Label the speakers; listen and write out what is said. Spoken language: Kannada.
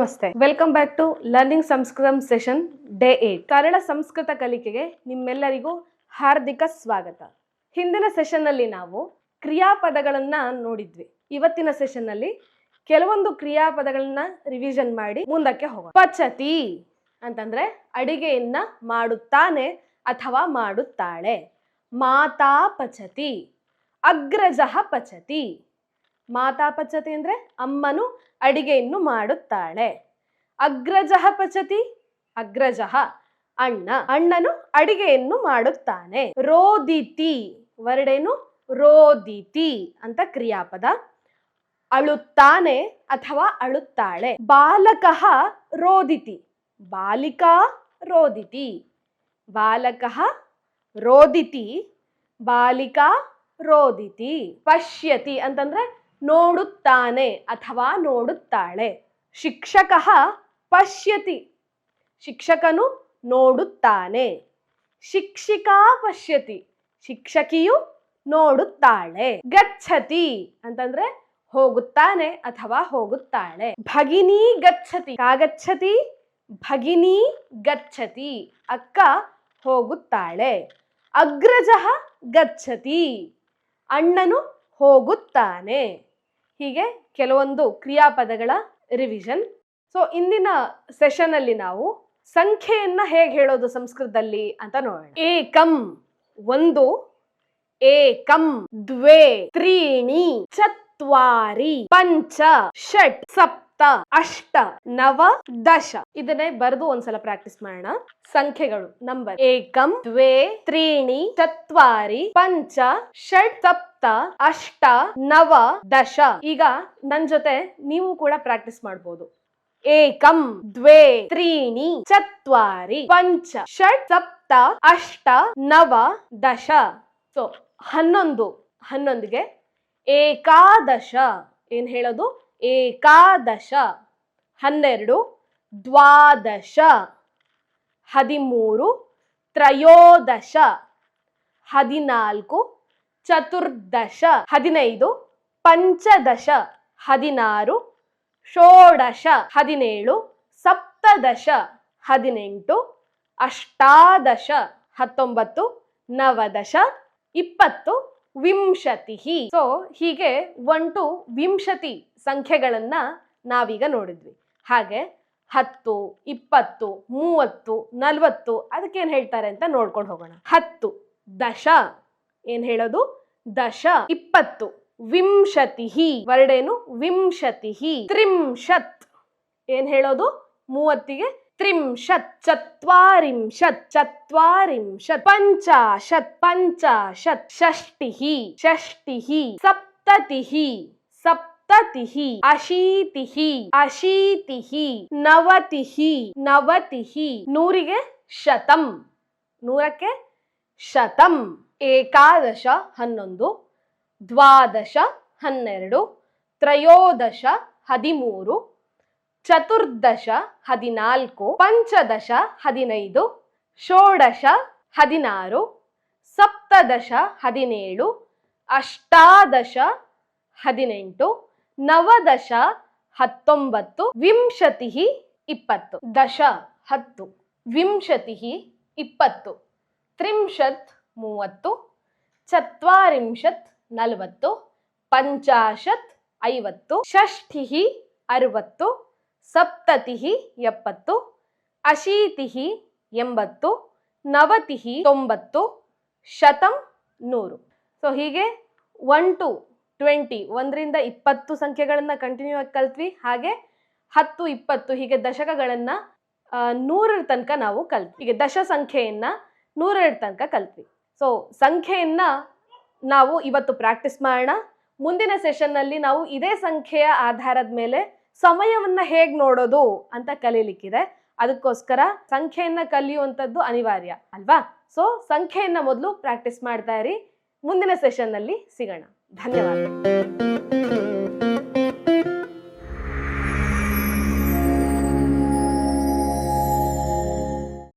Speaker 1: ನಮಸ್ತೆ, welcome back to learning Samskritam session day 8. Kannada Sanskrit ಕಲಿಕೆಗೆ ನಿಮ್ಮೆಲ್ಲರಿಗೂ ಹಾರ್ದಿಕ ಸ್ವಾಗತ. ಹಿಂದಿನ ಸೆಷನ್ ನಲ್ಲಿ ನಾವು ಕ್ರಿಯಾಪದಗಳನ್ನ ನೋಡಿದ್ವಿ. ಇವತ್ತಿನ ಸೆಷನ್ ನಲ್ಲಿ ಕೆಲವೊಂದು ಕ್ರಿಯಾಪದಗಳನ್ನ ರಿವಿಷನ್ ಮಾಡಿ ಮುಂದಕ್ಕೆ ಹೋಗೋಣ. ಪಚತಿ ಅಂತಂದ್ರೆ ಅಡಿಗೆಯನ್ನ ಮಾಡುತ್ತಾನೆ ಅಥವಾ ಮಾಡುತ್ತಾಳೆ. ಮಾತಾ ಪಚತಿ, ಅಗ್ರಜಃ ಪಚತಿ. ಮಾತಾ ಪಚತಿ ಅಂದ್ರೆ ಅಮ್ಮನು ಅಡಿಗೆಯನ್ನು ಮಾಡುತ್ತಾಳೆ. ಅಗ್ರಜಃ ಪಚತಿ, ಅಗ್ರಜಃ ಅಣ್ಣ, ಅಣ್ಣನು ಅಡಿಗೆಯನ್ನು ಮಾಡುತ್ತಾನೆ. ರೋದಿತಿ, ವರ್ಡೇನು ರೋದಿತಿ ಅಂತ ಕ್ರಿಯಾಪದ. ಅಳುತ್ತಾನೆ ಅಥವಾ ಅಳುತ್ತಾಳೆ. ಬಾಲಕಃ ರೋದಿತಿ, ಬಾಲಿಕಾ ರೋದಿತಿ. ಬಾಲಕಃ ರೋದಿತಿ, ಬಾಲಿಕಾ ರೋದಿತಿ. ಪಶ್ಯತಿ ಅಂತಂದ್ರೆ ನೋಡುತ್ತಾನೆ ಅಥವಾ ನೋಡುತ್ತಾಳೆ. ಶಿಕ್ಷಕಃ ಪಶ್ಯತಿ, ಶಿಕ್ಷಕನು ನೋಡುತ್ತಾನೆ. ಶಿಕ್ಷಿಕಾ ಪಶ್ಯತಿ, ಶಿಕ್ಷಕಿಯು ನೋಡುತ್ತಾಳೆ. ಗಚ್ಚತಿ ಅಂತಂದ್ರೆ ಹೋಗುತ್ತಾನೆ ಅಥವಾ ಹೋಗುತ್ತಾಳೆ. ಭಗಿನಿ ಗಚ್ಚತಿ, ಕಾಗಚ್ಚತಿ, ಭಗಿನಿ ಗಚ್ಚತಿ, ಅಕ್ಕ ಹೋಗುತ್ತಾಳೆ. ಅಗ್ರಜಃ ಗಚ್ಚತಿ, ಅಣ್ಣನು ಹೋಗುತ್ತಾನೆ. ಹೀಗೆ ಕೆಲವೊಂದು ಕ್ರಿಯಾಪದಗಳ ರಿವಿಷನ್. ಸೊ ಇಂದಿನ ಸೆಷನ್ ಅಲ್ಲಿ ನಾವು ಸಂಖ್ಯೆಯನ್ನ ಹೇಗೆ ಹೇಳೋದು ಸಂಸ್ಕೃತದಲ್ಲಿ ಅಂತ ನೋಡೋಣ. ಏಕಂ ಒಂದು, ಏಕಂ ದ್ವೇ ತ್ರೀಣಿ ಚತ್ವಾರಿ ಪಂಚ ಷಟ್ ಸಪ್ತ ಅಷ್ಟ ನವ ದಶ. ಇದನ್ನೇ ಬರೆದು ಒಂದ್ಸಲ ಪ್ರಾಕ್ಟೀಸ್ ಮಾಡೋಣ. ಸಂಖ್ಯೆಗಳು ನಂಬರ್: ಏಕಂ ದ್ವೇ ತ್ರೀಣಿ ಚತ್ವಾರಿ ಪಂಚ ಷಟ್ ಸಪ್ತ ಅಷ್ಟ ನವ ದಶ. ಈಗ ನನ್ ಜೊತೆ ನೀವು ಕೂಡ ಪ್ರಾಕ್ಟೀಸ್ ಮಾಡ್ಬೋದು. ಏಕಂ ದ್ವೇ ತ್ರೀಣಿ ಚತ್ವಾರಿ ಪಂಚ ಷಟ್ ಸಪ್ತ ಅಷ್ಟ ನವ ದಶ. ಸೊ 11, 11ಗೆ ಏಕಾದಶ ಏನ್ ಹೇಳೋದು? ಏಕಾದಶ. 12 ದ್ವಾದಶ. 13 ತ್ರಯೋದಶ. 14 ಚತುರ್ದಶ. 15 ಪಂಚದಶ. 16 ಷೋಡಶ. 17 ಸಪ್ತದಶ. 18 ಅಷ್ಟಾದಶ. 19 ನವದಶ. 20 ವಿಂಶತಿ. ಸೊ ಹೀಗೆ 1 to 20 ಸಂಖ್ಯೆಗಳನ್ನ ನಾವೀಗ ನೋಡಿದ್ವಿ. ಹಾಗೆ 10, 20, 30, 40 ಅದಕ್ಕೇನ್ ಹೇಳ್ತಾರೆ ಅಂತ ನೋಡ್ಕೊಂಡು ಹೋಗೋಣ. 10 ದಶ ಏನ್ ಹೇಳೋದು? ದಶ. 20 ವಿಂಶತಿ, ವರ್ಡೇನು ವಿಂಶತಿ. ತ್ರಿಂಶತ್ ಏನ್ ಹೇಳೋದು? 30ಗೆ ತ್ರಿಂಶತ್. ಚತ್ವಾರಿಂಶತ್, ಚತ್ವಾರಿಂಶತ್. ಪಂಚಾಶತ್, ಪಂಚಾಶತ್. ಷಷ್ಟಿಃ, ಷಷ್ಟಿಃ. ಸಪ್ತತಿಃ, ಸಪ್ತತಿಃ. ಅಶೀತಿಃ, ಅಶೀತಿಃ. ನವತಿಃ, ನವತಿಃ. 100ಗೆ ಶತಂ, 100ಕ್ಕೆ ಶತಂ. ಏಕಾದಶ 11, ದ್ವಾದಶ 12, ತ್ರಯೋದಶ 13, ಚತುರ್ದಶ 14, ಪಂಚದಶ 15, ಷೋಡಶ 16, ಸಪ್ತದಶ 17, ಅಷ್ಟಾದಶ 18, ನವದಶ 19, ವಿಂಶತಿ 20. ದಶ 10, ವಿಂಶತಿ 20, ತ್ರಿಂಶತ್ 30, ಚತ್ವಾರಿಂಶತ್ 40, ಪಂಚಾಶತ್ 50, ಷಷ್ಠಿಃ 60, ಸಪ್ತತಿಃ 70, ಅಶೀತಿಃ 80, ನವತಿಃ 90, ಶತಂ 100. ಸೊ ಹೀಗೆ 1 to 20, 1ರಿಂದ 20 ಸಂಖ್ಯೆಗಳನ್ನ ಕಂಟಿನ್ಯೂ ಆಗಿ ಕಲ್ತ್ವಿ. ಹಾಗೆ 10, 20 ಹೀಗೆ ದಶಕಗಳನ್ನ 100ರ ತನಕ ನಾವು ಕಲ್ತ್ವಿ. ಹೀಗೆ ದಶ ಸಂಖ್ಯೆಯನ್ನ 100ರ ತನಕ ಕಲ್ತ್ವಿ. ಸೊ ಸಂಖ್ಯೆಯನ್ನ ನಾವು ಇವತ್ತು ಪ್ರಾಕ್ಟೀಸ್ ಮಾಡೋಣ. ಮುಂದಿನ ಸೆಷನ್ ನಲ್ಲಿ ನಾವು ಇದೇ ಸಂಖ್ಯೆಯ ಆಧಾರದ ಮೇಲೆ ಸಮಯವನ್ನ ಹೇಗ್ ನೋಡೋದು ಅಂತ ಕಲೀಲಿಕ್ಕಿದೆ. ಅದಕ್ಕೋಸ್ಕರ ಸಂಖ್ಯೆಯನ್ನ ಕಲಿಯುವಂಥದ್ದು ಅನಿವಾರ್ಯ ಅಲ್ವಾ? ಸೊ ಸಂಖ್ಯೆಯನ್ನ ಮೊದಲು ಪ್ರಾಕ್ಟೀಸ್ ಮಾಡ್ತಾ ಇರಿ. ಮುಂದಿನ ಸೆಷನ್ ನಲ್ಲಿ ಸಿಗೋಣ. ಧನ್ಯವಾದ.